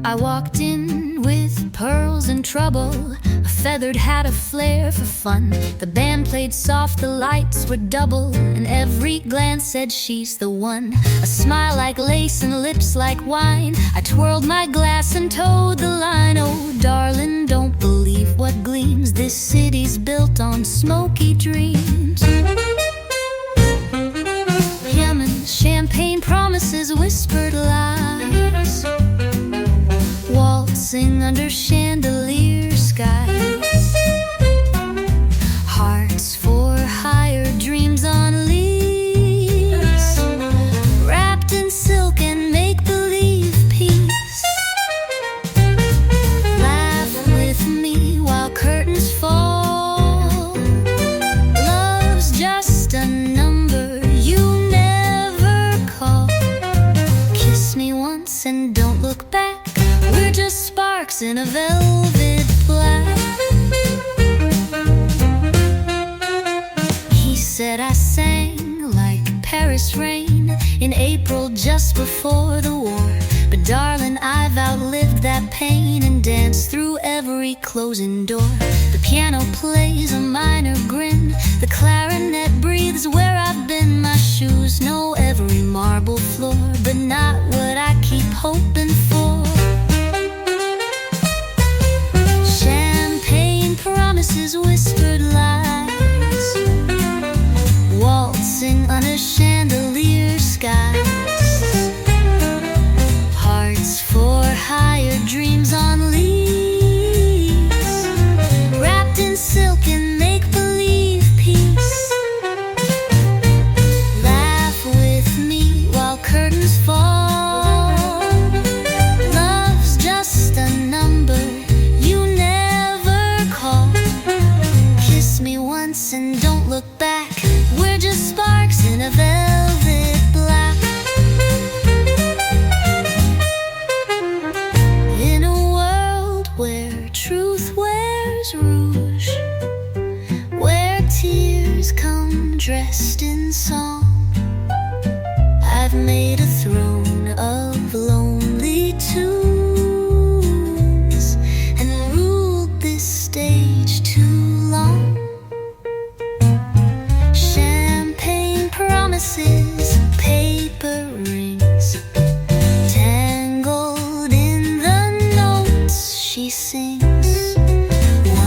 I walked in with pearls and trouble, a feathered hat, a flair for fun. The band played soft, the lights were double, and every glance said she's the one. A smile like lace and lips like wine. I twirled my glass and towed the line. Oh darling, don't believe what gleams. This city's built on smoky dreams. Champagne promises, whispered lies, waltzing under chandelier skies. Hearts for hire, dreams on leaves, wrapped in silk and make-believe peace. Laugh with me while curtains fall. Love's just a number you and don't look back. We're just sparks in a velvet black. He said I sang like Paris rain in April just before the war. But darling, I've outlived that pain and danced through every closing door. The piano plays a minor grin, the clarinet breathes where I've been. My shoes know every marble floor, but not what I keep hoping for. Champagne promises, whispered lies, waltzing under chandelier skies. Hearts for hire, dreams on leaves, wrapped in silk and make-believe peace. Laugh with me while curtains fall. Love's just a number you never call. Kiss me once and don't look back. We're just sparks in a velvet black. In a world where truth wears rouge, where tears come dressed in song, I've made a throne of lonely tunes and ruled this stage too long. Champagne promises, paper rings, tangled in the notes she sings.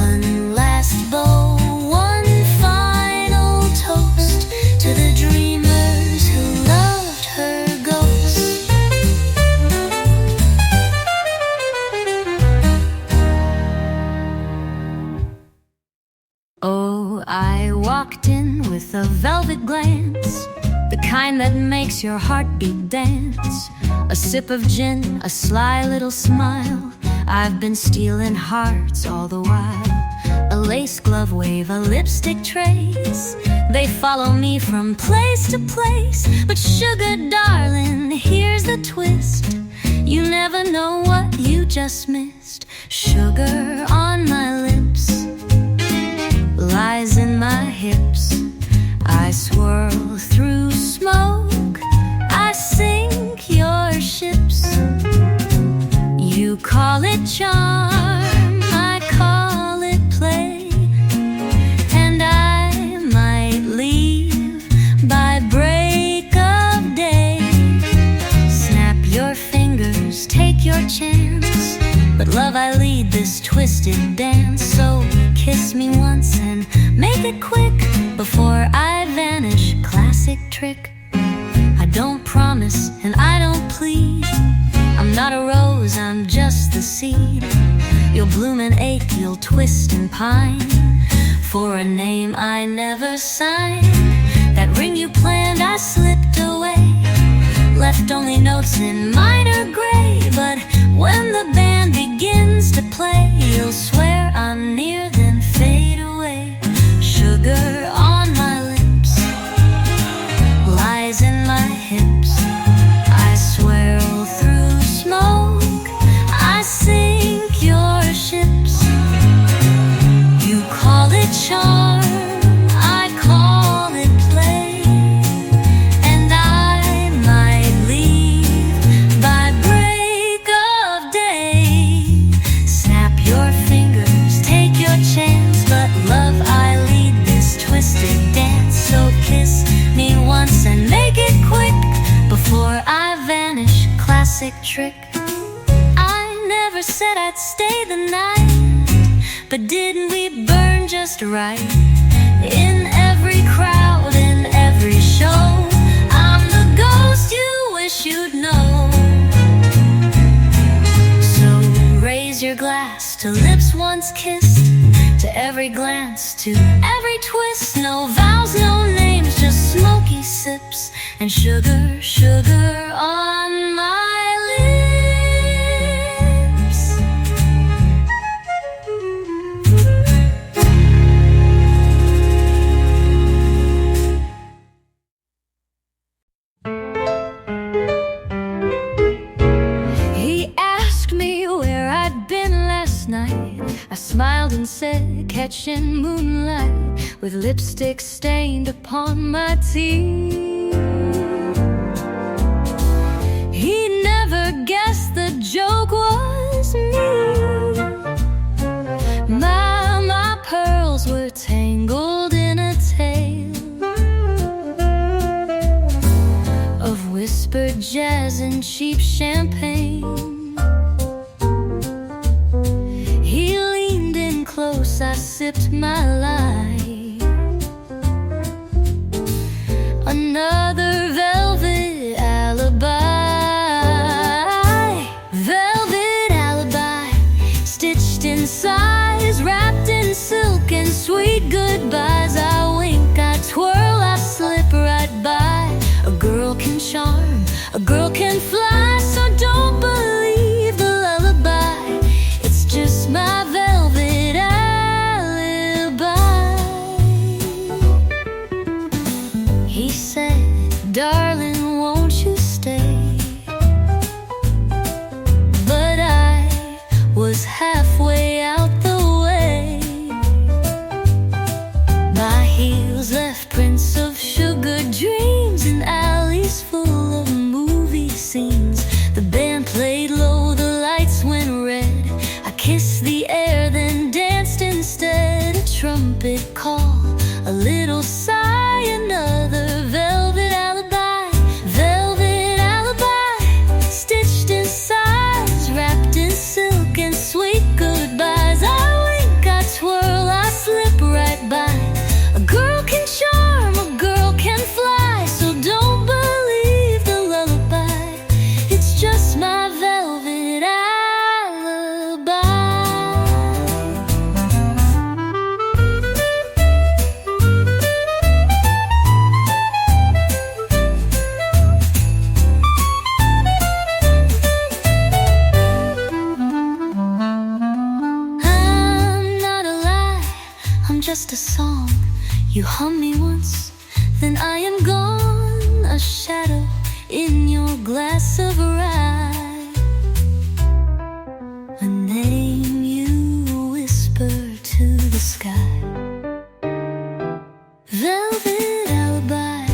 One last bow, one final toast to the dreamers who loved her ghost. Oh, I walked in with a velvet glance, the kind that makes your heartbeat dance. A sip of gin, a sly little smile. I've been stealing hearts all the while. A lace glove wave, a lipstick trace, they follow me from place to place. But sugar darling, here's the twist, you never know what you just missed. Sugar on my lips, lies in my hips. I swirl through smoke, I sink your ships. You call it charm, I call it play, and I might leave by break of day. Snap your fingers, take your chance, but love, I lead this twisted dance. So kiss me once and make it quick before I vanish. Classic trick. I don't promise and I don't plead. I'm not a rose, I'm just the seed. You'll bloom and ache, you'll twist and pine for a name I never signed. That ring you planned, I slipped away, left only notes in minor gray. But when the band begins to play, you'll swear I'm near, then fade away. Sugar on my lips, lies in my hips. I swirl through smoke, I sink your ships. You call it charm, I call it play, and I might leave by kiss and make it quick before I vanish. Classic trick. I never said I'd stay the night, but didn't we burn just right? In every crowd, in every show, I'm the ghost you wish you'd know. So raise your glass to lips once kissed, to every glance, to every twist. No vows, no names, just smoky sips and sugar, sugar on my lips. He asked me where I'd been last night. I smiled and said, catching moonlight with lipstick stained upon my teeth. He never guessed the joke was me. My pearls were tangled in a tale of whispered jazz and cheap champagne. He leaned in close, I sipped my light. Another velvet alibi. Velvet alibi, stitched in size, wrapped in silk and sweet goodbyes. I wink, I twirl, I slip right by. A girl can charm, a girl can fly, so don't believe the lullaby. It's just my velvet alibi. He said, darling, won't you stay? But I was halfway out the way. My heels left prints of sugar dreams in alleys full of movie scenes. The band played low, the lights went red. I kissed the air, then danced instead. A trumpet call, a little sigh, another velvet alibi. Velvet alibi, stitched in size, wrapped in silk and sweet goodbyes. I wink, I twirl, I slip right by. A girl can charm, a girl can fly, so don't believe the lullaby. It's just my velvet alibi. I'm not a lie, I'm just a song. You hum me once, then I am gone. A shadow in your glass of rye. A name you whisper to the sky. Velvet alibi,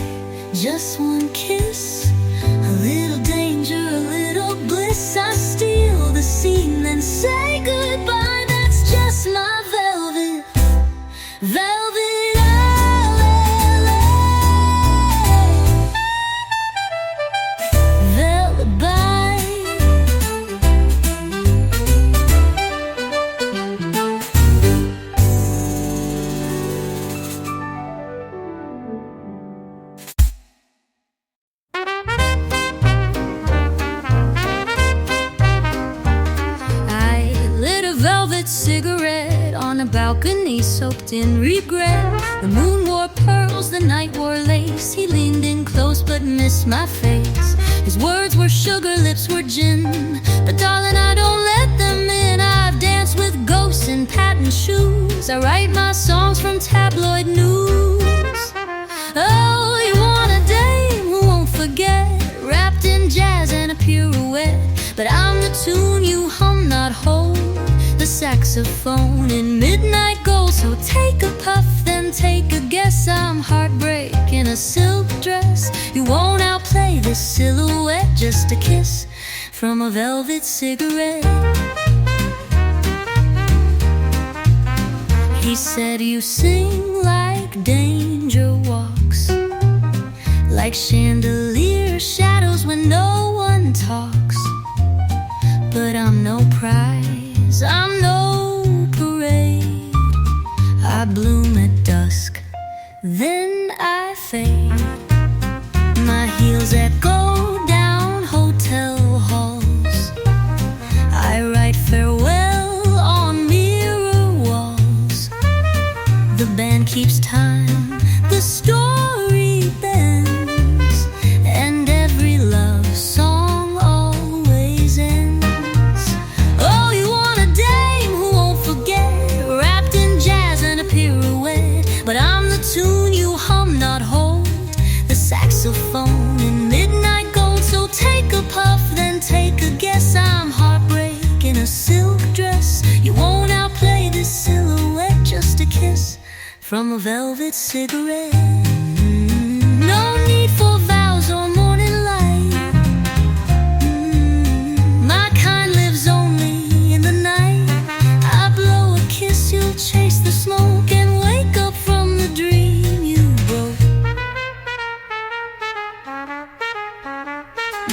just one kiss. A little danger, a little bliss. I steal the scene, then say goodbye. That's just my velvet, velvet alibi. Cigarette on a balcony soaked in regret. The moon wore pearls, the night wore lace. He leaned in close but missed my face. His words were sugar, lips were gin, but darling, I don't let them in. I've danced with ghosts in patent shoes. I write my songs from tabloid news. Oh, you want a dame who won't forget, wrapped in jazz and a pirouette. But I'm the tune you hum, not hold, the saxophone in midnight gold. So take a puff, then take a guess. I'm heartbreak in a silk dress. You won't outplay this silhouette. Just a kiss from a velvet cigarette. He said you sing like danger walks, like chandelier shadows when no one talks. But I'm no prize, I'm no parade. I bloom at dusk, then I fade. My heels echo down hotel halls. I write farewell on mirror walls. The band keeps time, the story bends, and every love song always ends. Oh, you want a dame who won't forget, wrapped in jazz and a pirouette. But I'm the tune you hum, not hold, the saxophone in midnight gold. So take a puff, then take a guess. I'm heartbreak in a silk dress. You won't outplay this silhouette, just a kiss from a velvet cigarette. No need for vows or morning light. My kind lives only in the night. I blow a kiss, you'll chase the smoke and wake up from the dream you broke.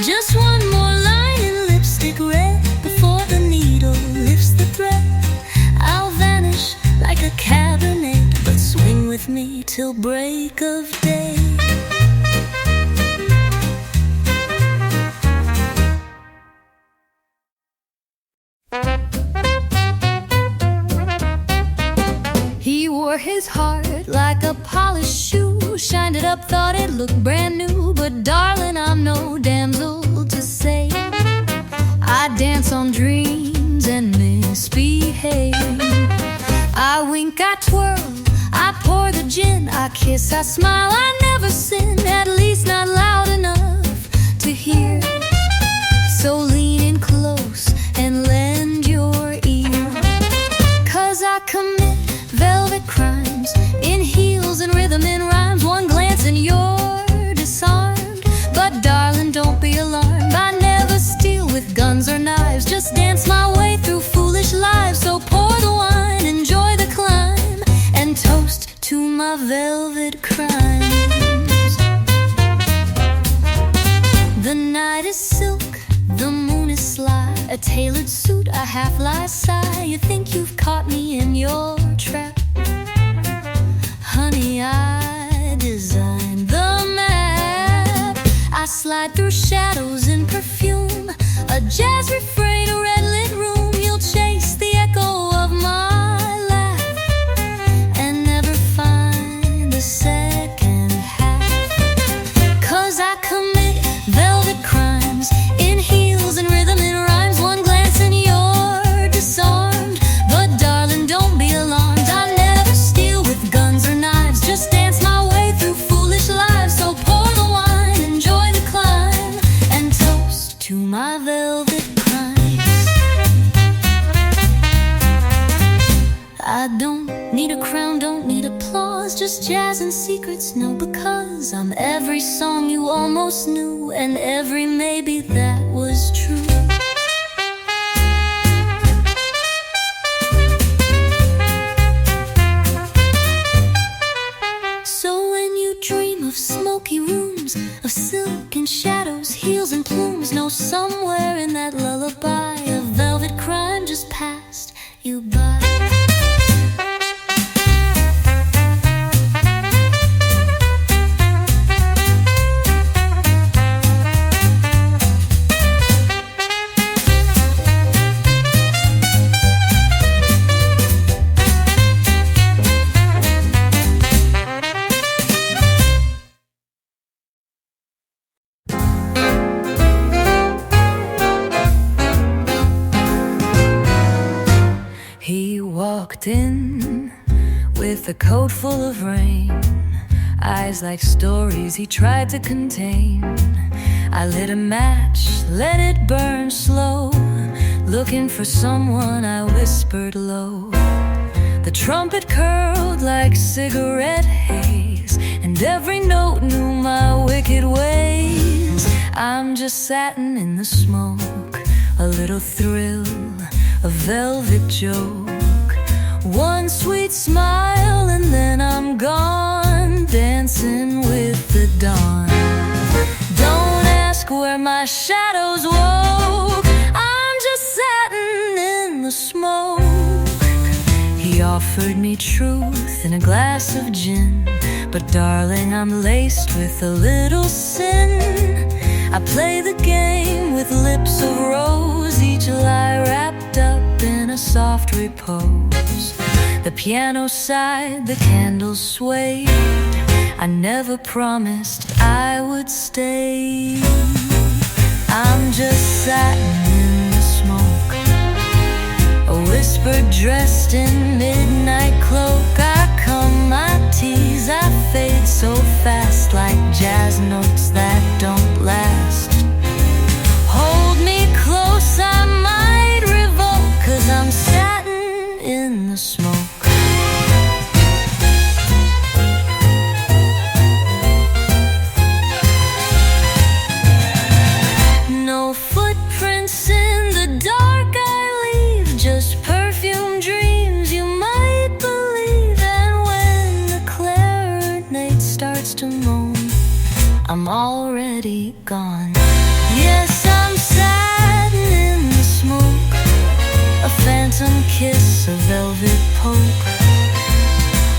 Just one more line in lipstick red before the needle lifts the thread. I'll vanish like a cabernet, but swing with me till break of day. He wore his heart like a polished shoe, shined it up, thought it looked brand new. But darling, I'm no damsel to say. I dance on dreams and misbehave. I wink, I twirl, I pour the gin, I kiss, I smile, I never sin, at least not loud enough to hear. So lean in close and lend your ear, 'cause I commit velvet crimes in heels and rhythm and rhymes. One glance and you're disarmed. But darling, don't be alarmed, I never steal with guns or knives, just dance my way through foolish lives. So pour the wine, enjoy the climb, and toast to my velvet crimes. The night is silk, the moon is sly, a tailored suit, a half-lie sigh. You think you've caught me in your trap? Honey, I designed the map. I slide through shadows in perfume, a jazz refrain, a red-lit room. You'll chase the echo of my laugh and never find the second half. 'Cause I commit velvet crimes in heels and rhythm and rhymes. One glance and you're disarmed. But darling, don't be alarmed, I never steal with guns or knives, just dance my way through foolish lives. So pour the wine, enjoy the climb, and toast to my velvet crimes. I don't need a crown, don't need applause, just jazz and secrets, no, because I'm every song you almost knew, and every maybe that was true. So when you dream of smoky rooms, of silk and shadows, heels and plumes, know somewhere in that lullaby a velvet crime just passed you by. He walked in with a coat full of rain, eyes like stories he tried to contain. I lit a match, let it burn slow, looking for someone, I whispered low. The trumpet curled like cigarette haze, and every note knew my wicked ways. I'm just satin in the smoke, a little thrill, a velvet joke, one sweet smile, and then I'm gone, dancing with the dawn. my shadows woke. I'm just satin in the smoke. He offered me truth in a glass of gin, but darling, I'm laced with a little sin. I play the game with lips of rose, each lie wrapped up in a soft repose. The piano sighed, the candles swayed. I never promised I would stay. I'm just satin in the smoke, a whisper dressed in midnight cloak. I come, I tease, I fade so fast, like jazz notes that don't last. Hold me close, I might revolt, 'cause I'm satin in the smoke. No footprints in the dark I leave, just perfume dreams you might believe. And when the clarinet starts to moan, I'm already gone. Yes, I'm satin in the smoke, a phantom kiss, a velvet poke,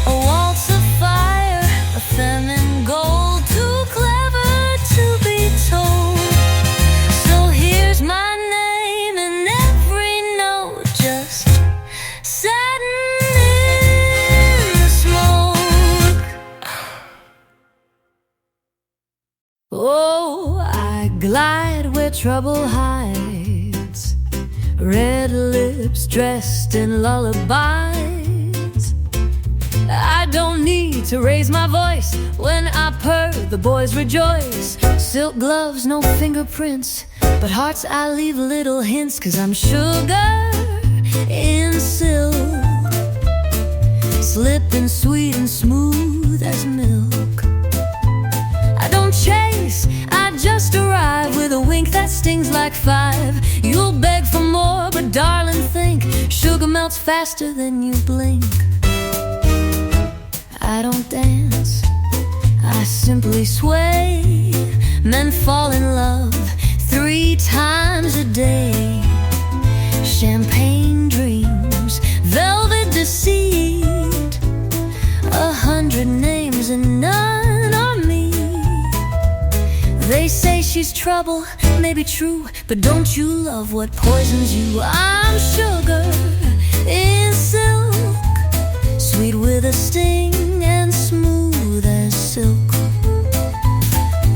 a waltz of fire, a feminine gold, too clever to be told. So here's my name in every note, just satin in the smoke. Oh, I glide where trouble hides, red lips dressed in lullabies. I don't need to raise my voice when I purr, the boys rejoice. Silk gloves, no fingerprints, but hearts I leave little hints, 'cause I'm sugar in silk, slipping sweet and smooth as milk. I don't chase, I just arrive with a wink that stings like five. You'll beg for more, but darling, think sugar melts faster than you blink. I don't dance, I simply sway. Men fall in love 3 times a day. Champagne dreams, velvet deceit, 100 names and none are me. They say she's trouble, maybe true, but don't you love what poisons you? I'm sugar in silk, sweet with a sting and smooth as silk.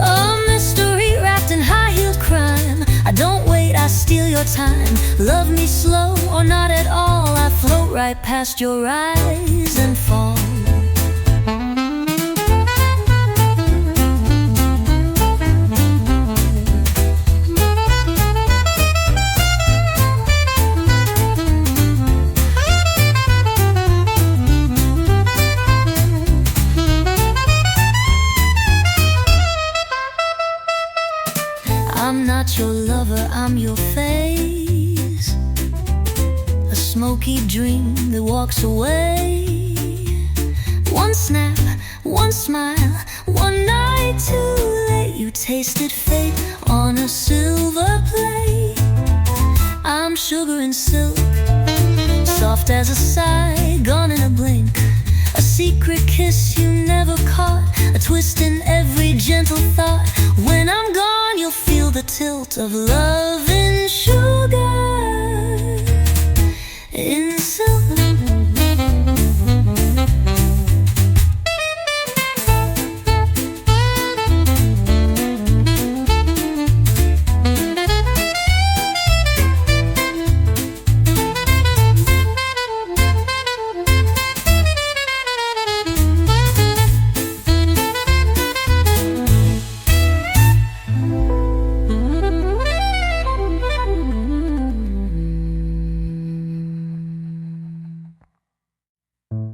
A mystery wrapped in high-heeled crime. I don't wait, I steal your time. Love me slow or not at all, I float right past your rise and fall. I'm not your lover, I'm your face, a smoky dream that walks away. One snap, one smile, one night too late. You tasted fate on a silver plate. I'm sugar and silk, soft as a sigh, gone in a blink. A secret kiss you never caught, a twist in every gentle thought. When I'm gone, you'll feel the tilt of love in sugar, in silk.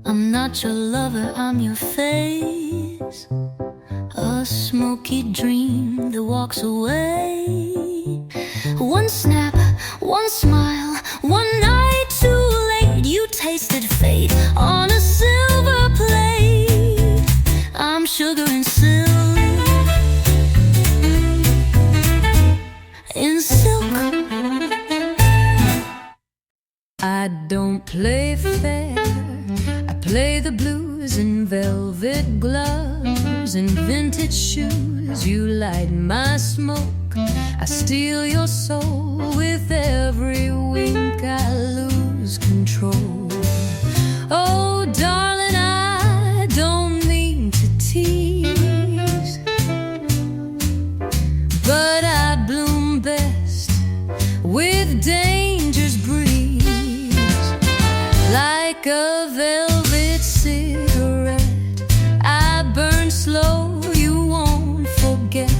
I'm not your lover, I'm your face, a smoky dream that walks away. One snap, one smile, one night too late. You tasted fate on a silver plate. I'm sugar and silk, don't play fair. I play the blues in velvet gloves and vintage shoes. You light my smoke, I steal your soul. With every wink I lose control. Oh darling, I don't mean to tease, but I bloom best with danger's breeze. Like a velvet cigarette, I burn slow, you won't forget.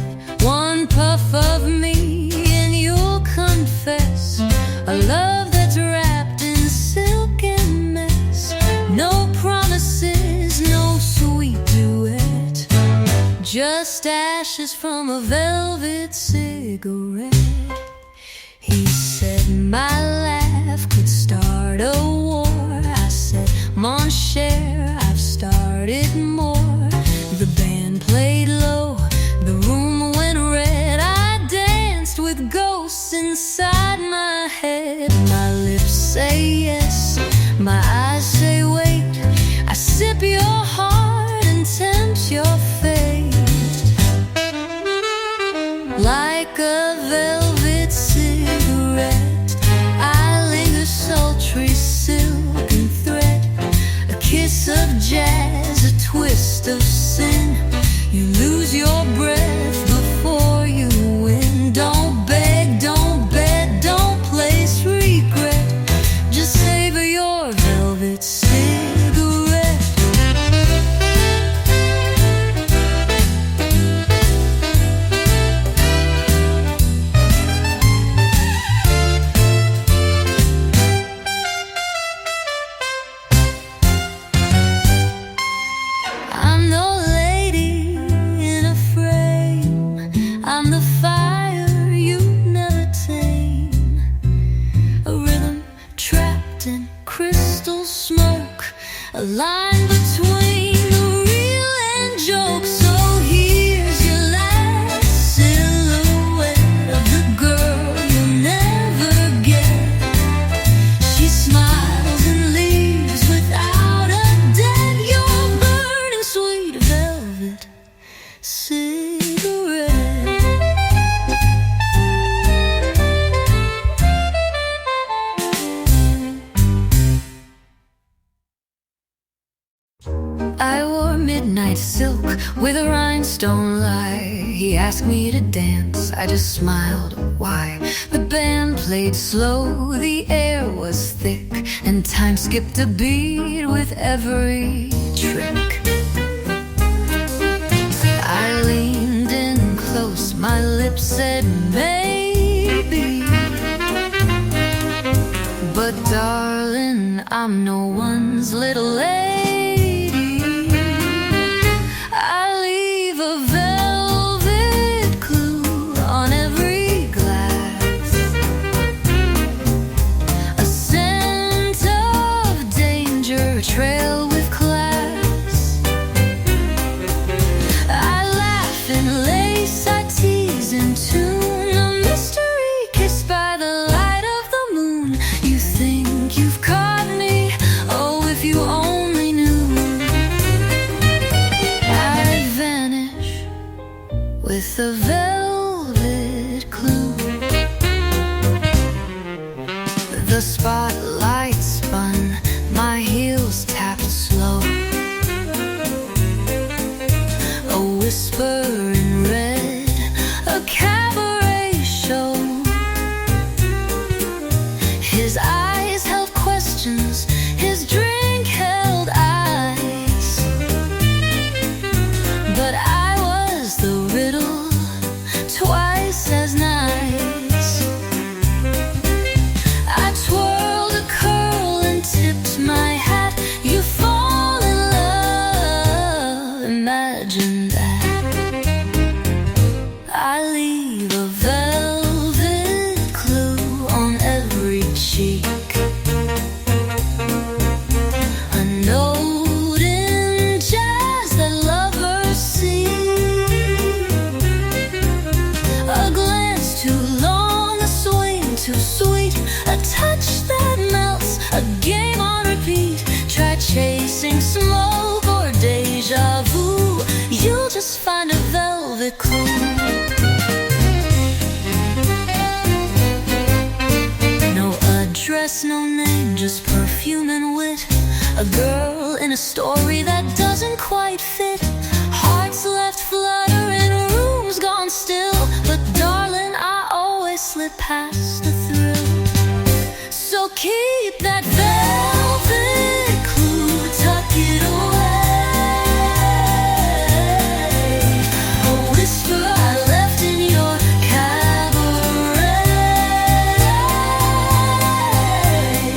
One puff of me and you'll confess a love that's wrapped in silk and mess. No promises, no sweet duet, just ashes from a velvet cigarette. He said my laugh could start a war. I said, mon cher, I've started more. The band played low, the room went red. I danced with ghosts inside my head. My lips say yes, my eyes say wait. I sip your heart and tempt your fate. Like a velvet cigarette, I linger sultry silken thread. A kiss of jazz, a twist of sin. You lose your breath before you win. Don't beg, don't beg, don't place regret. Just savor your velvet cigarette. I'm no lady in a frame. I'm the fire you never tame. A rhythm trapped in crystal smoke. A line between the real and joke. So here's your last silhouette of the girl you'll never get. She smiles and leaves without a debt. You're burning sweet velvet cigarette. I wore midnight silk with a rhinestone lie. He asked me to dance, I just smiled. Why? The band played slow, the air was thick, and time skipped a beat with every trick. I leaned in close, my lips said maybe, but darling, I'm no one's little lady. I leave a velvet clue on every glass, a scent of danger, a trail with class. I laugh and lace, I tease and tune, a mystery kissed by the light of the moon. You think you've caught me, oh if you only knew. I'd vanish with a velvet clue. The spotlight spun, my heels tapped slow. A whisper in red, a cabaret show. His eyes held questions, his drink held ice, but I was the riddle, twice as nice. I twirled a curl and chasing smoke or deja vu, you'll just find a velvet clue. No address, no name, just perfume and wit. A girl in a story that doesn't quite fit. Hearts left fluttering, rooms gone still. But darling, I always slip past the thrill. So keep that velvet clue, tuck it away. A whisper I left in your cabaret.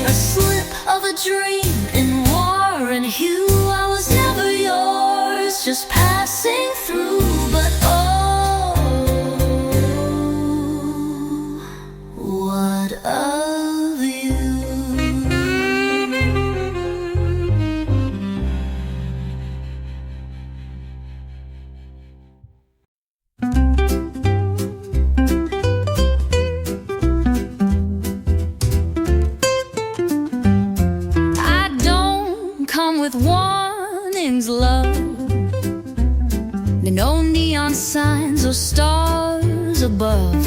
A slip of a dream in war and hue. I was never yours, just passing through. But oh, what of you? I don't come with warnings, love. No neon signs or stars above.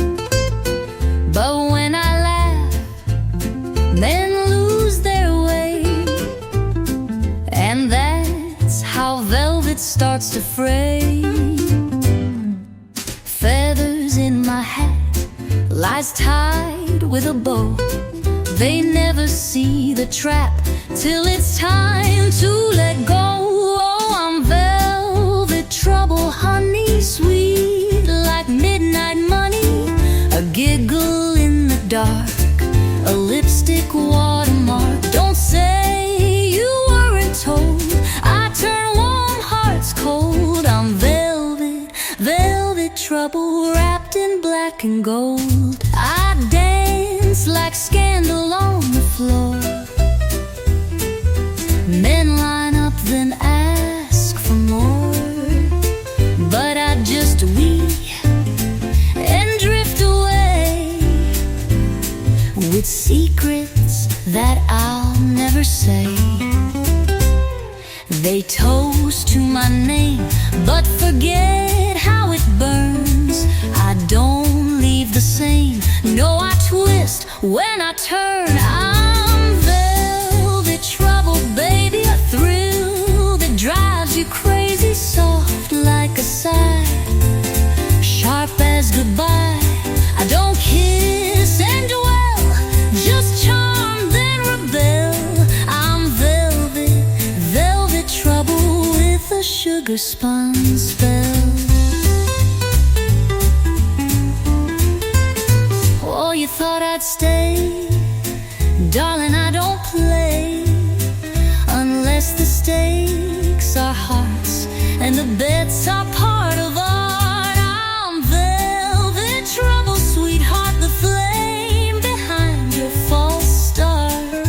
But when I laugh, men lose their way. And that's how velvet starts to fray. Feathers in my hat, lies tied with a bow. They never see the trap till it's time to let go. Oh, I'm velvet trouble, honey, sweet like midnight money. A giggle in the dark, a lipstick watermark. Don't say you weren't told, I turn warm hearts cold. I'm velvet, velvet trouble, wrapped in black and gold. I dance like scandal on the floor. Men line up then ask for more. But I just weep and drift away with secrets that I'll never say. They toast to my name but forget how it burns. I don't leave the same, no, I twist when I turn. I'm velvet trouble, baby, a thrill that drives you crazy, soft like a sigh, sharp as goodbye. I don't kiss and dwell, just charm then rebel. I'm velvet, velvet trouble with a sugar spun spell. Oh, you thought I'd stay? Darling, I don't play unless the stakes are hearts and the bets are part of art. I'm velvet trouble, sweetheart, the flame behind your false start.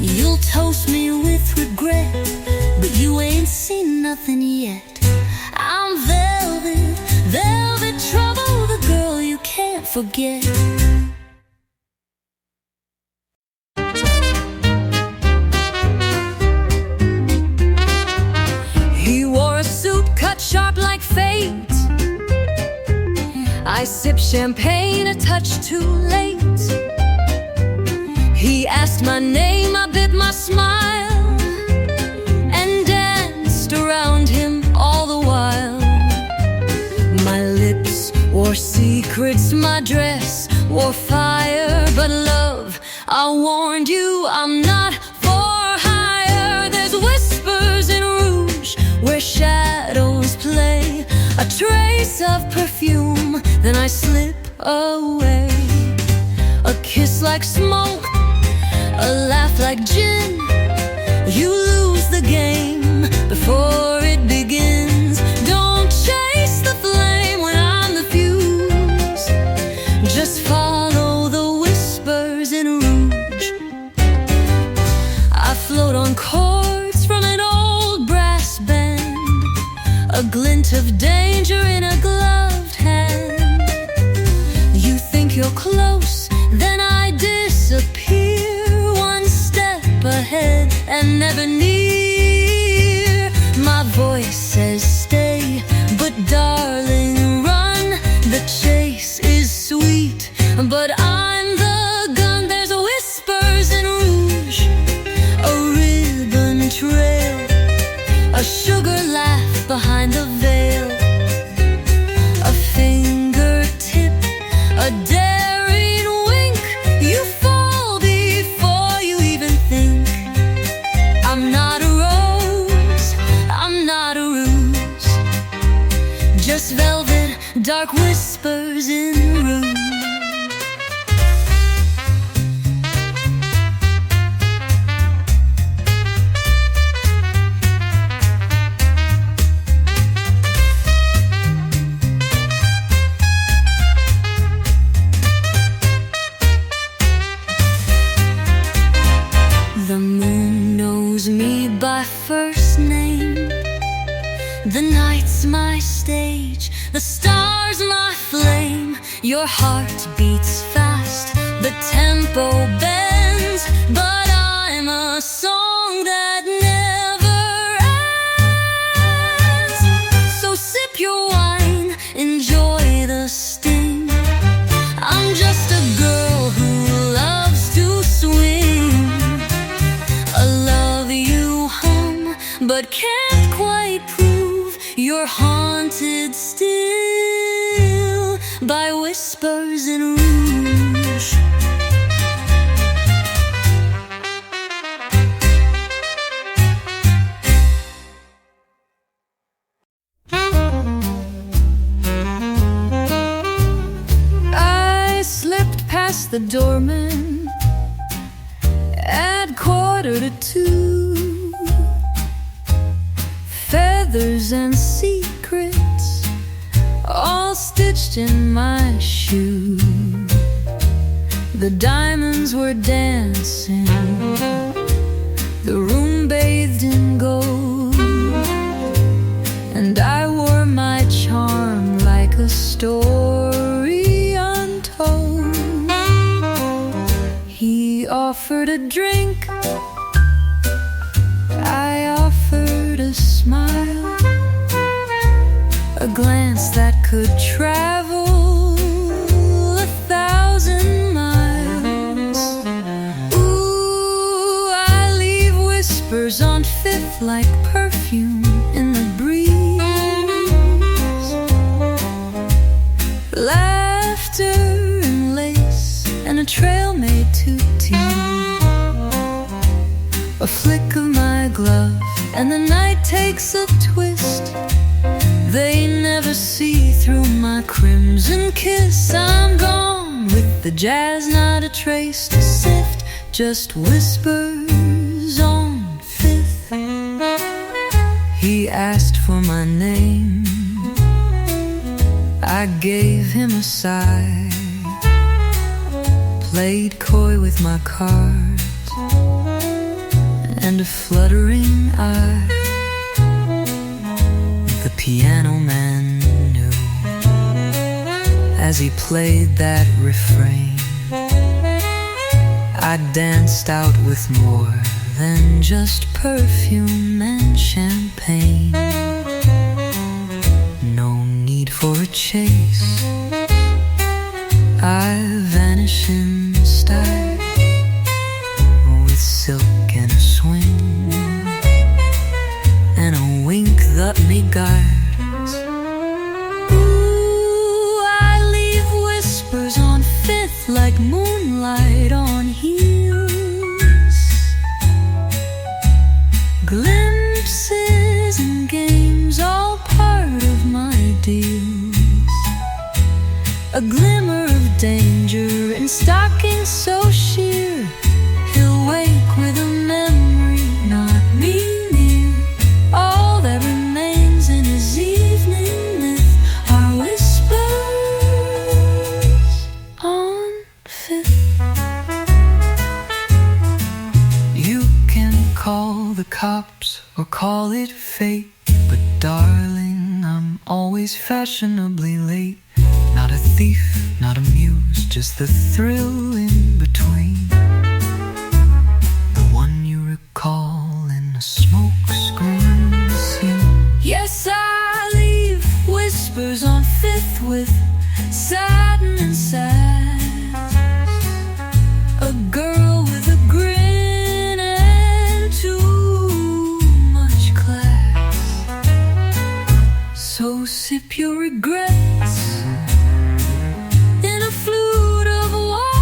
You'll toast me with regret, but you ain't seen nothing yet. I'm velvet, velvet trouble, the girl you can't forget. Sharp like fate, I sip champagne a touch too late. He asked my name, I bit my smile and danced around him all the while. My lips wore secrets, my dress wore fire. But love, I warned you, I'm not for hire. There's whispers in rouge where shadows play, a trace of perfume, then I slip away. A kiss like smoke, a laugh like gin. You lose the game before it begins. Don't chase the flame when I'm the fuse, just follow the whispers in rouge. I float on chords from an old brass band, a glint of danger in a gloved hand. You think you're close, then I disappear, one step ahead and never near. whispers in the room. The moon knows me by first name. The night's my stage, the stars my flame. Your heart beats fast, the tempo bends, but I'm a song that never ends. So sip your wine, enjoy the sting. I'm just a girl who loves to swing. I love you hum, but can't quite prove you're haunted still by whispers in rouge. I slipped past the doorman at 1:45. Feathers and secrets all stitched in my shoe. The diamonds were dancing, the room bathed in gold, and I wore my charm like a story untold. He offered a drink, I offered a smile, a glance that could travel 1,000 miles. Ooh, I leave whispers on Fifth like perfume in the breeze. Laughter and lace and a trail made to tea. A flick of my glove and the night takes a twist. They never see through my crimson kiss. I'm gone with the jazz, not a trace to sift, just whispers on Fifth. He asked for my name, I gave him a sigh, played coy with my cards and a fluttering eye. The piano man knew as he played that refrain, I danced out with more than just perfume and champagne. No need for a chase, I vanish in style, with silk and a swing and a wink that me guides. Ooh, I leave whispers on Fifth like moonlight on heels. Glimpses and games, all part of my deals. A glimmer of danger in stockings so sheer, he'll wake with a memory, not me near. All that remains in his evening myth are whispers on Fifth. You can call the cops or call it fate, but darling, I'm always fashionably late. Not a thief, not a muse, just the thrill in between. The one you recall in a smoke screen scene. Yes, I leave whispers on Fifth with satin and sass. A girl with a grin and too much class. So sip your regrets in a flute of white.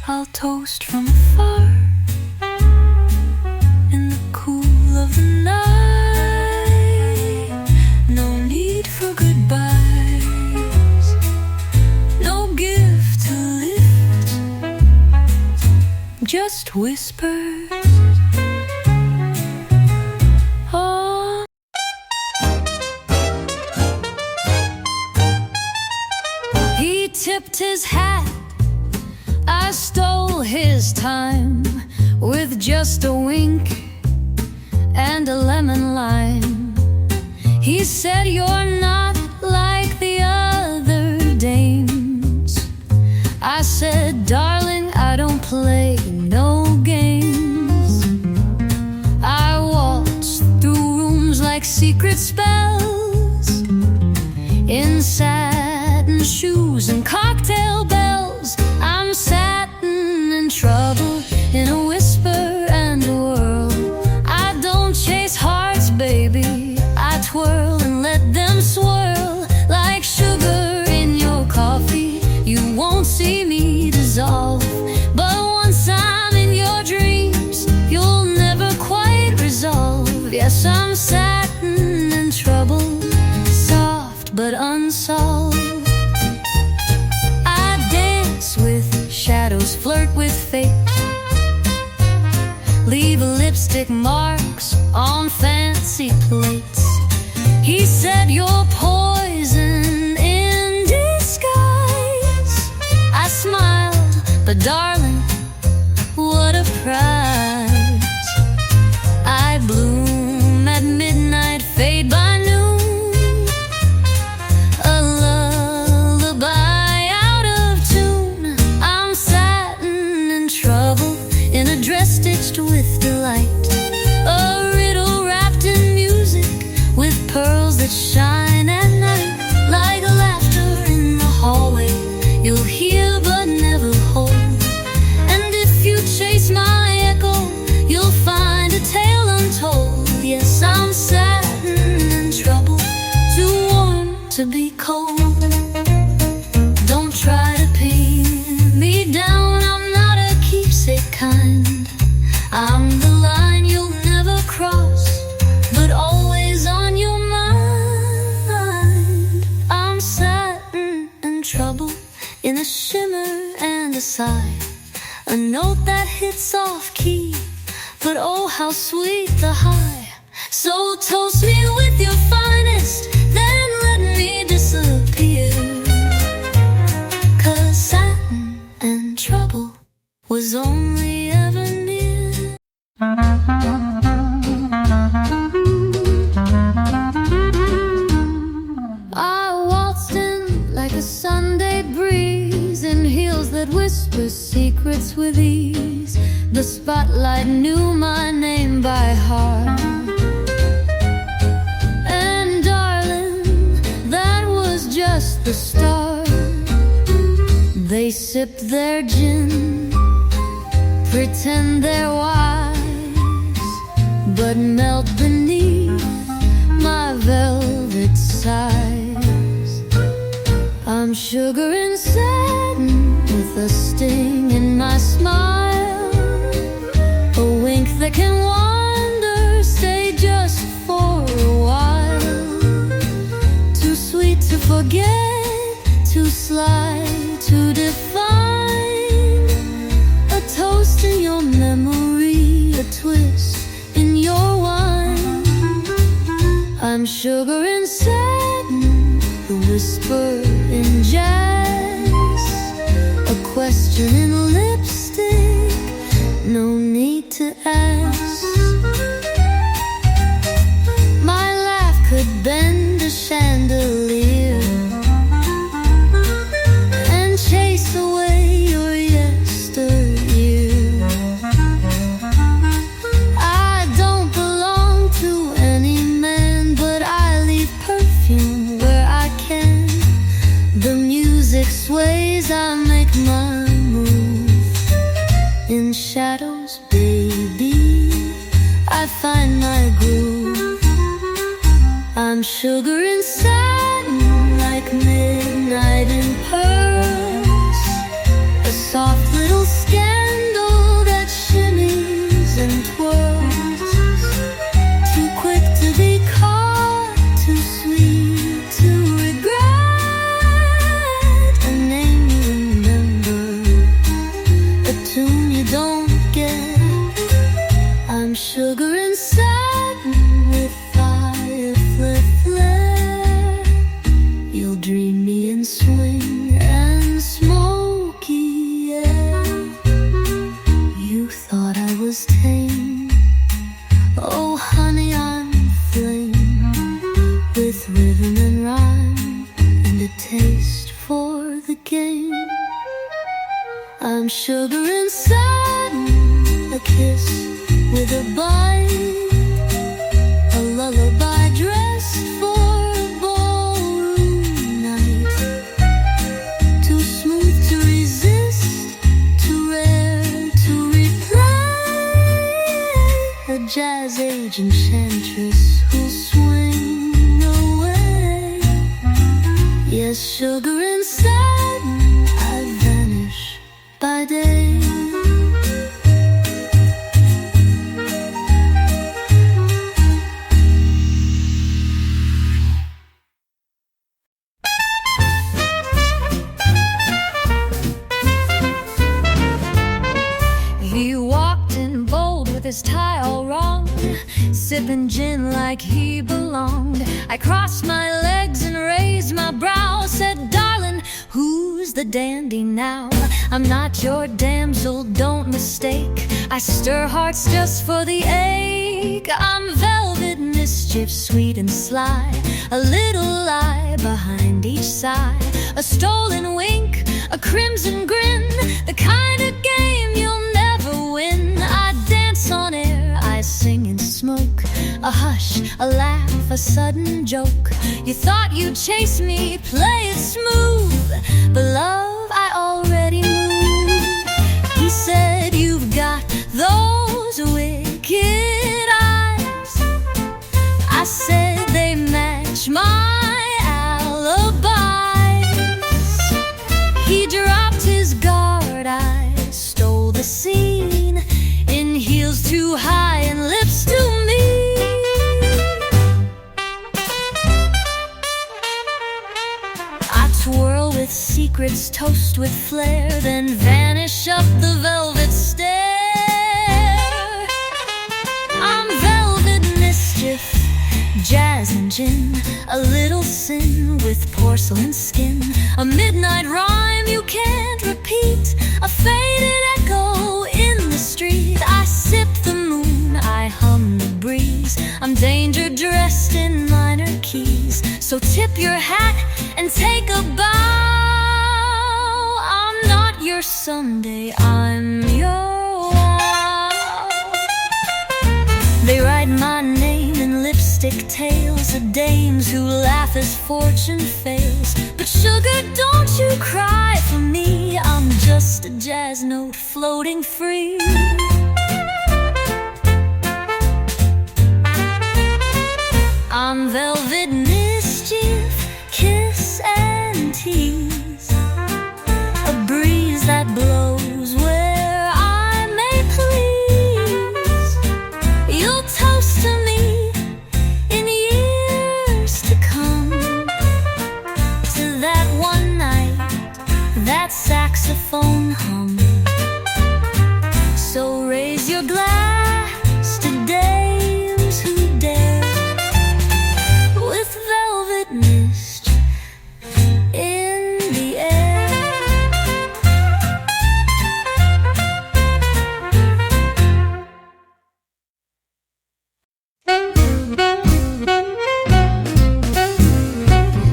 I'll toast from afar in the cool of the night. No need for goodbye. just whispers. Oh. He tipped his hat, I stole his time with just a wink and a lemon lime. He said, "You're not like the other dames." I said, "Darling, I don't play no games." I waltzed through rooms like secret spells, in satin shoes and cocktail bells. I'm satin in trouble, in a whisper and a whirl. I don't chase hearts, baby, I twirl and let them swirl like sugar in your coffee. You won't see me dissolve, but once I'm in your dreams, you'll never quite resolve. Yes, I'm satin in trouble, soft but unsolved. I dance with shadows, flirt with fate, leave lipstick marks on fancy plates. He said, "You're poison in disguise." I smiled, but darling, what a prize. I bloom at midnight, fade by noon, a lullaby out of tune. I'm satin in trouble, in a dress stitched with delight, a riddle wrapped in music, with pearls that shine at night. Like laughter in the hallway, you'll hear but never hold. And if you chase my echo, you'll find a tale untold. Yes, I'm satin in trouble, too warm to be cold. Don't try to pin me down, I'm not a keepsake kind. I'm the line you'll never cross, but always on your mind. I'm satin in trouble, in a shimmer and a sigh, a note that hits off key, but oh how sweet the high. So toast me with your finest, then let me disappear, 'cause satin and trouble was only ever near. I waltzed in like a Sunday breeze, in heels that whisper secrets with ease. The spotlight knew my name by heart, and darling, that was just the start. They sipped their gin, pretend they're wise, but melt beneath my velvet sighs. I'm sugar and satin, with a sting in my smile, a wink that can wander, stay just for a while. Too sweet to forget, too sly to define, a toast in your memory, a twist in your wine. I'm sugar and satin, the whisper in jazz, a question in lipstick, no need to ask. My laugh could bend a chandelier and chase away your yesteryear. I don't belong to any man, but I leave perfume where I can. The music sways, I make my move. In shadows, baby, I find my groove. I'm sugar and satin, like midnight in pearls, a soft little scandal that shimmies and twirls. Too quick to be caught, too sweet to regret. A name you remember, a tune you don't You'll dream me in swing and smoky air. You thought I was tame. Oh honey, I'm flame, with rhythm and rhyme and a taste for the game. I'm sugar and satin, a kiss with a bite, a lullaby dressed for a ballroom night. Too smooth to resist, too rare to replay. A jazz age enchantress who'll swing away. Yes, sugar and satin, I vanish by day. He walked in bold with his tie all wrong, sipping gin like he belonged. I crossed my legs and raised my brow, said, darling, who's the dandy now? I'm not your damsel, don't mistake. I stir hearts just for the ache. I'm velvet mischief, sweet and sly, a little lie behind each sigh, a stolen wink, a crimson grin, the kind of game you'll never win. I dance on air, I sing and smoke, a hush, a laugh, a sudden joke. You thought you'd chase me, play it smooth, but love, I already moved. He said, you've got those wicked eyes. I said, they match my alibis. He dropped his guard, I stole the scene, in heels too high and lips too mean. I twirl with secrets, toast with flair, then vanish up the velvet stair. I'm velvet mischief, jazz and gin, a little sin with porcelain skin, a midnight rhyme you can't repeat, a faded echo in the street. I sip the moon, I hum the breeze, I'm danger dressed in minor keys. So tip your hat and take a bow. I'm not your Sunday, I'm your wow. They write my name in lipstick tales of dames who laugh as fortune fails. But sugar, don't you cry for me, I'm just a jazz note floating free. I'm velvet mischief, kiss and tease, a breeze that blows where I may please. You'll toast to me in years to come, to that one night, that saxophone hum. So raise your glass to dames who dare, with velvet mist in the air.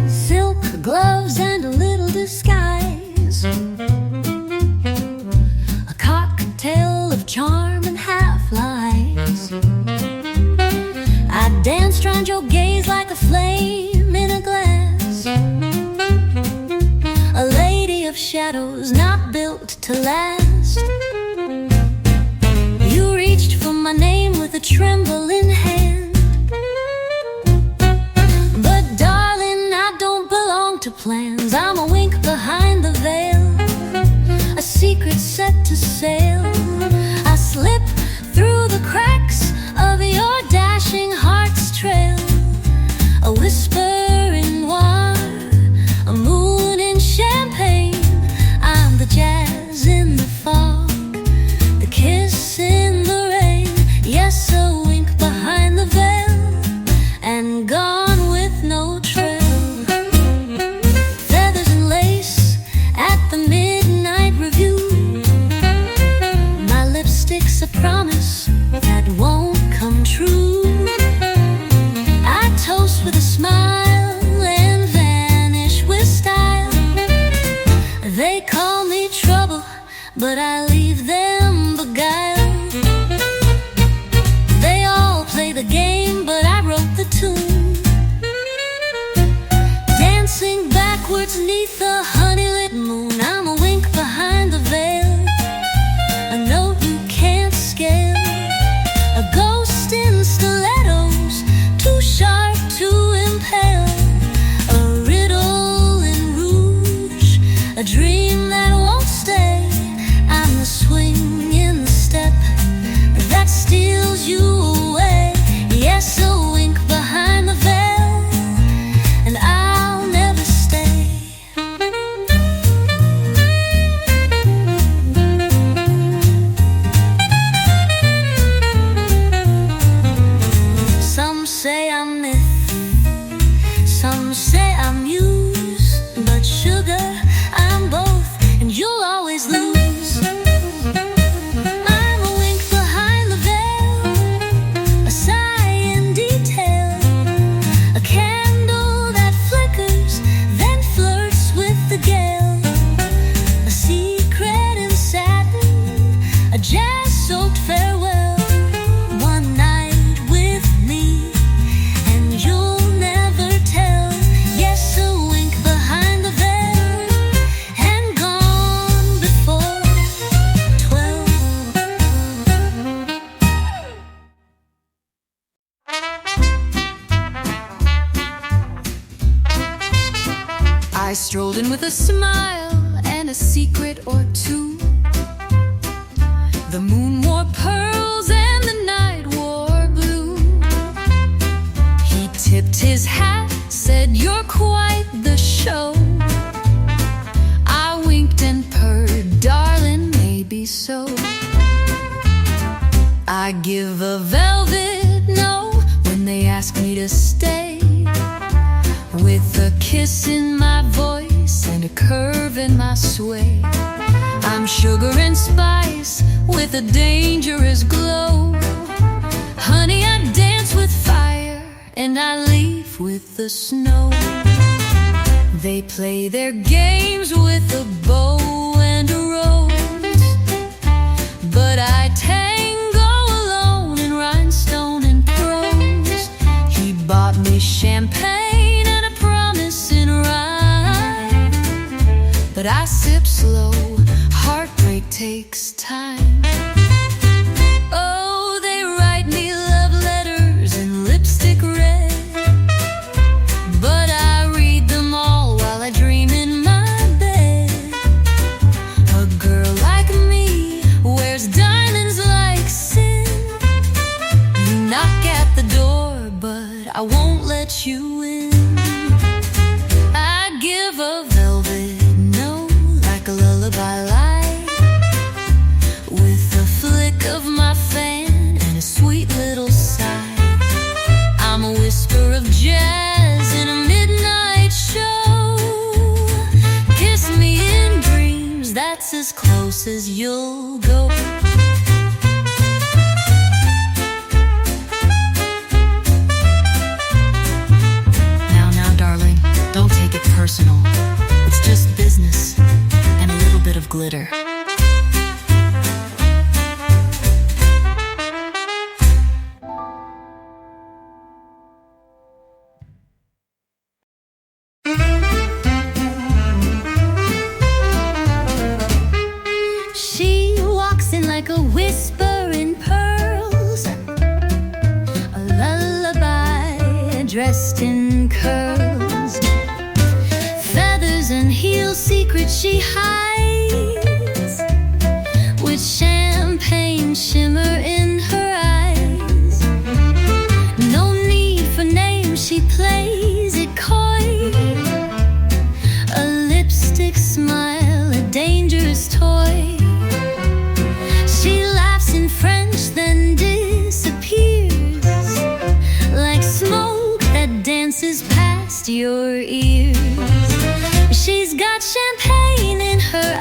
Silk gloves and a little disguise, a cocktail of charm and half lies. I danced round your gaze like a flame in a glass, a lady of shadows not built to last. You reached for my name with a trembling hand, but darling, I don't belong to plans. I'm a wink behind the veil, a secret set to sail. I slip through the cracks of your dashing heart's trail, a whisper in wine, a moon in champagne. I'm the jazz in the fog, the kiss in the rain. Yes, a wink behind the veil, and gone with no trail. but I leave them beguiled. They all play the game, but I wrote the tune. Dancing backwards 'neath the honey-lit moon, I'm a wink behind the veil, a note you can't scale, a ghost in stilettos, too sharp to impale, a riddle in rouge, a dream that won't stay. I'm the swing in the step that steals you away. Yes, a wink behind the veil, and I'll never stay. Some say I'm myth, some say I'm muse, but sugar, I'm both, and you'll always lose. I'm a wink behind the veil, a sigh in detail, a candle that flickers, then flirts with the gale, a secret in satin, a jazz-soaked farewell. One night with me, and you'll never tell. Yes, a wink behind the veil, and gone before 12. I strolled in with a smile and a secret or two. The moon wore pearls and the night wore blue. He tipped his hat, said, "You're quite the show." I winked and purred, "Darling, maybe so." I give a velvet no when they ask me to stay, with a kiss in my voice and a curve in my sway. I'm sugar and spice with a dangerous glow. Honey, I dance with fire and I leave with the snow. They play their games with a bow and a rose, but I tango alone in rhinestone and prose. He bought me champagne and a promise in rhyme, but I sip slow, heartbreak takes time. Oh, they write me love letters in lipstick red, but I read them all while I dream in my bed. A girl like me wears diamonds like sin. You knock at the door, but I won't let you in. I give a velvet no, like a lullaby light, with a flick of my fan and a sweet little sigh. I'm a whisper of jazz in a midnight show. Kiss me in dreams, that's as close as you'll go. Now, darling, don't take it personal. It's just business and a little bit of glitter. She walks in like a whisper in pearls, a lullaby dressed in curls, feathers and heel secrets she hides, with champagne shimmer in her eyes. No need for names, she plays it coy, a lipstick smile, a dangerous toy. She laughs in French, then disappears, like smoke that dances past your ears. She's got champagne in her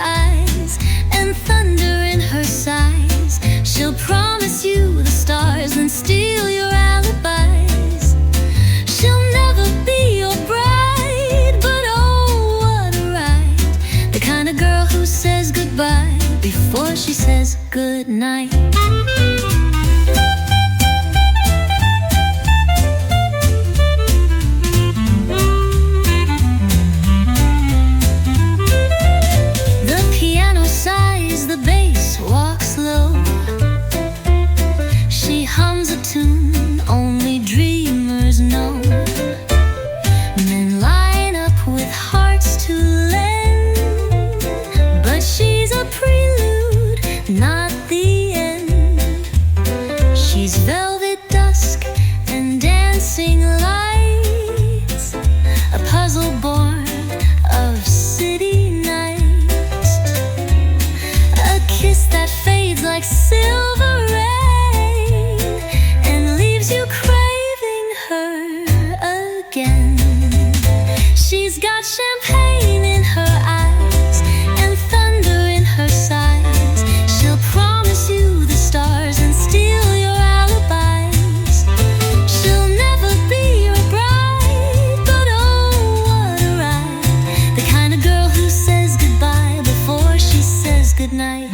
a girl who says goodbye before she says goodnight.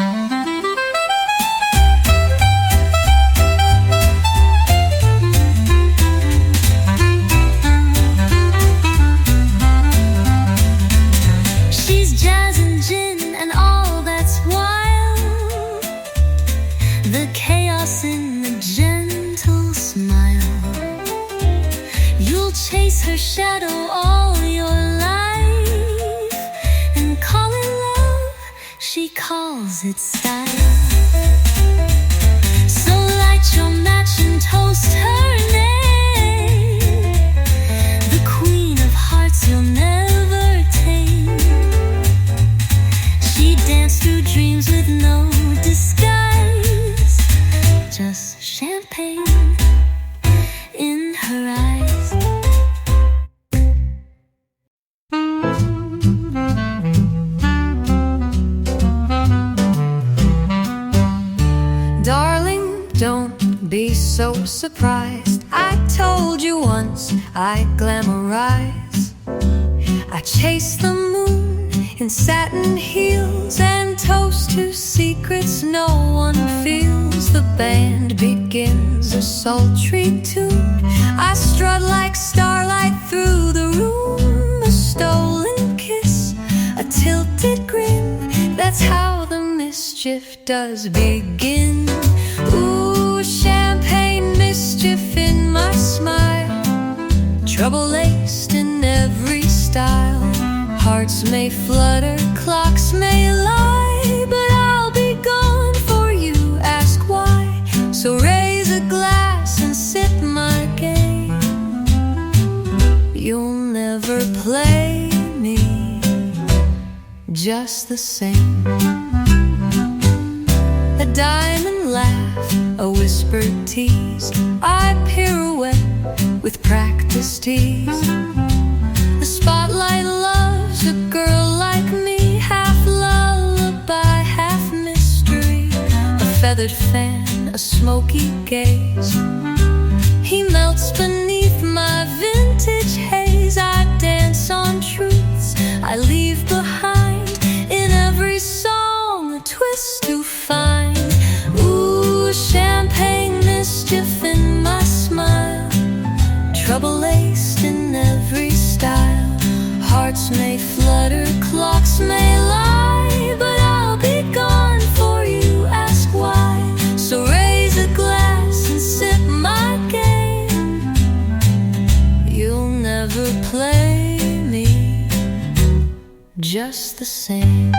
She's jazz and gin and all that's wild, the chaos in the gentle smile. You'll chase her shadow all your life and call it love, she calls it style. So light your match and toast her name, the queen of hearts you'll never tame. She danced through dreams with no disguise, just champagne in her eyes. Darling, don't be so surprised. I told you once I glamorize. I chase the moon in satin heels and toast to secrets no one feels. The band begins a sultry tune. I strut like starlight through the room, a stolen kiss, a tilted grin. That's how the mischief does begin. Ooh, champagne mischief in my smile, trouble laced in every style. Hearts may flutter, clocks may lie, but I'll be gone for you, ask why. So raise a glass and sip my game. You'll never play me just the same. A diamond laugh, a whispered tease, I pirouette with practiced ease. The spotlight loves a girl like me, half lullaby, half mystery. A feathered fan, a smoky gaze, he melts beneath my vintage haze. I dance on truths I leave behind, in every song a twist to find. Ooh, champagne mischief in my smile, trouble laced in every style. Hearts may flutter, clocks may lie, but I'll be gone for you, ask why. So raise a glass and sip my game. You'll never play me just the same.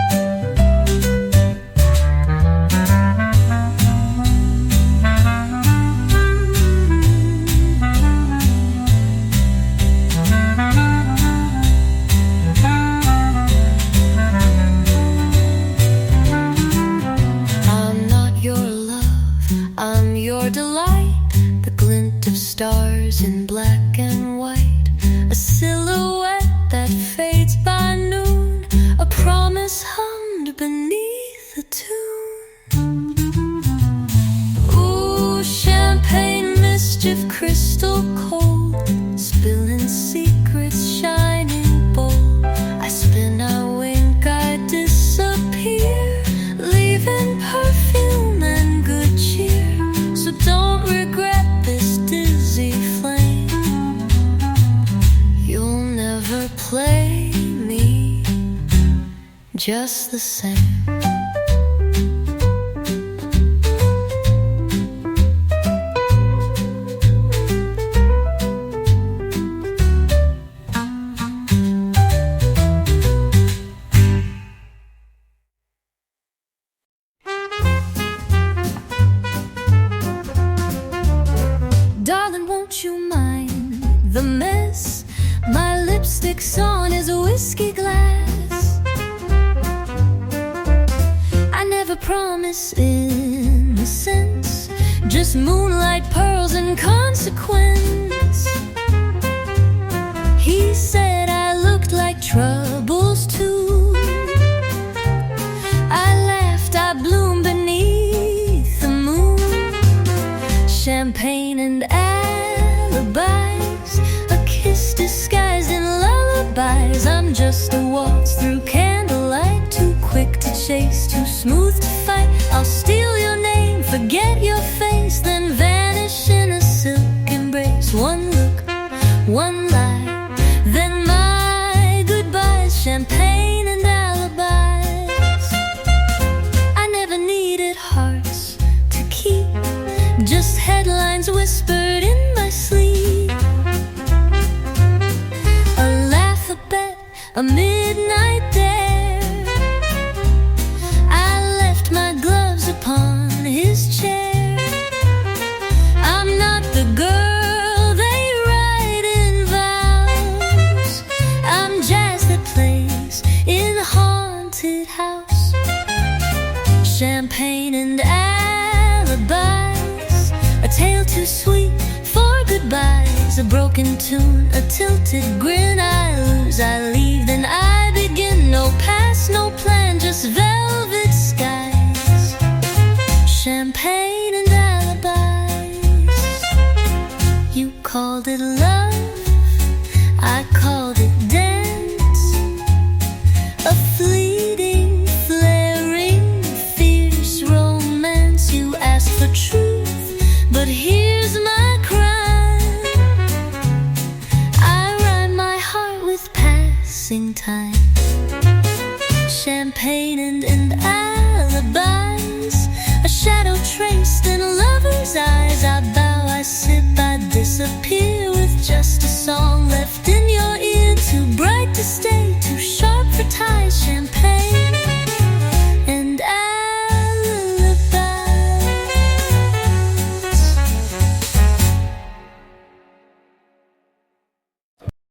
I'm your delight, the glint of stars in black and white, a silhouette that fades by noon, a promise hummed beneath the tune. Ooh, champagne mischief, crystal cold, spilling secrets, shining bold. I spin, I wink, I disappear, leaving perfume and good cheer. So don't regret this dizzy flame. You'll never play me just the same. Darling, won't you mind the mess my lipstick's on is a whiskey glass? I never promise innocence, just moonlight, pearls, and consequence. He said I looked like troubles too. I laughed, I bloomed beneath the moon. Champagne and alibis, a kiss disguised in lullabies. I'm just a waltz through whispered in my sleep, a laugh, a bet, a midnight dare. I left my gloves upon his chair. I'm not the girl they write in vows. I'm jazz that plays in a haunted house. Champagne and alibis, a tale too sweet for goodbyes, a broken tune, a tilted grin. I lose, I leave, then I begin. No past, no plan, just velvet skies. Champagne and alibis. You called it love, I called it dance. A fleeting, flaring, fierce romance. You asked for truth, but here's my crime. I rhyme my heart with passing time. Champagne and alibis, a shadow traced in a lover's eyes. I